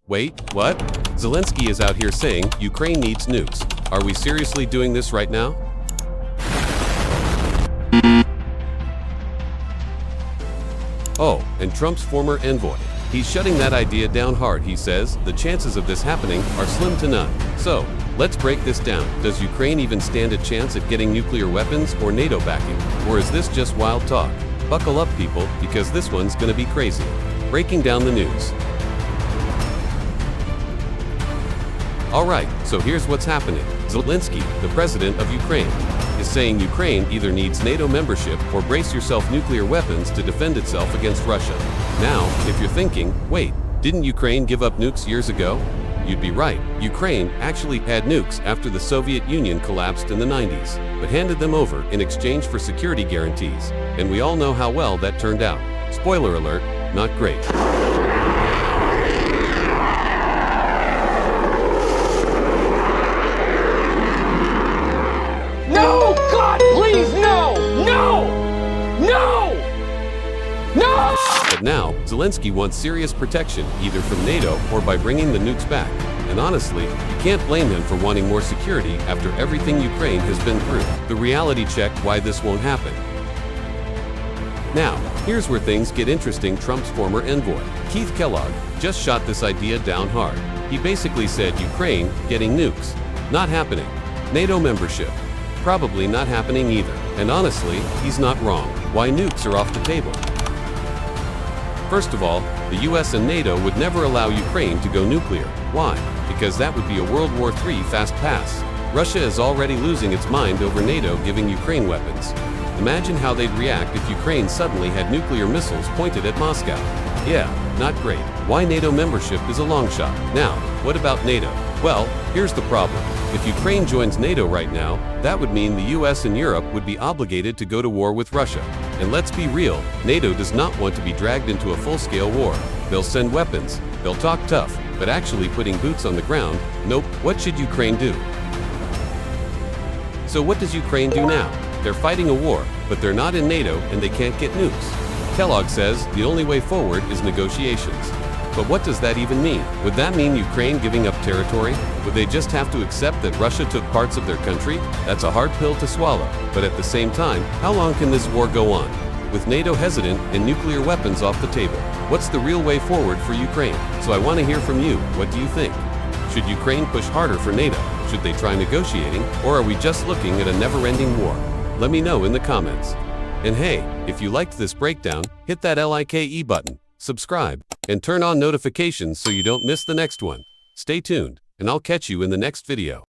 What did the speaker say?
Wait, what? Zelenskyy is out here saying Ukraine needs nukes. Are we seriously doing this right now? Oh, and Trump's former envoy. He's shutting that idea down hard. He says the chances of this happening are slim to none. So, let's break this down. Does Ukraine even stand a chance at getting nuclear weapons or NATO backing? Or is this just wild talk? Buckle up, people, because this one's gonna be crazy. Breaking down the news. Alright, so here's what's happening. Zelenskyy, the president of Ukraine, is saying Ukraine either needs NATO membership or brace yourself nuclear weapons to defend itself against Russia. Now, if you're thinking, wait, didn't Ukraine give up nukes years ago? You'd be right. Ukraine actually had nukes after the Soviet Union collapsed in the 90s, but handed them over in exchange for security guarantees. And we all know how well that turned out. Spoiler alert, not great. No! God, please, no! No! No! No! But now, Zelenskyy wants serious protection, either from NATO or by bringing the nukes back. And honestly, you can't blame him for wanting more security after everything Ukraine has been through. The reality check why this won't happen. Now, here's where things get interesting. Trump's former envoy, Keith Kellogg, just shot this idea down hard. He basically said Ukraine getting nukes. Not happening. NATO membership. Probably not happening either. And honestly, he's not wrong. Why nukes are off the table? First of all, the US and NATO would never allow Ukraine to go nuclear. Why? Because that would be a World War III fast pass. Russia is already losing its mind over NATO giving Ukraine weapons. Imagine how they'd react if Ukraine suddenly had nuclear missiles pointed at Moscow. Yeah, not great. Why NATO membership is a long shot. Now, what about NATO? Well, here's the problem. If Ukraine joins NATO right now, that would mean the US and Europe would be obligated to go to war with Russia. And let's be real, NATO does not want to be dragged into a full-scale war. They'll send weapons, they'll talk tough, but actually putting boots on the ground, nope. What should Ukraine do? So what does Ukraine do now? They're fighting a war, but they're not in NATO and they can't get nukes. Kellogg says the only way forward is negotiations. But what does that even mean? Would that mean Ukraine giving up territory? Would they just have to accept that Russia took parts of their country? That's a hard pill to swallow. But at the same time, how long can this war go on? With NATO hesitant and nuclear weapons off the table, what's the real way forward for Ukraine? So I want to hear from you. What do you think? Should Ukraine push harder for NATO? Should they try negotiating? Or are we just looking at a never-ending war? Let me know in the comments. And hey, if you liked this breakdown, hit that like button, subscribe, and turn on notifications so you don't miss the next one. Stay tuned, and I'll catch you in the next video.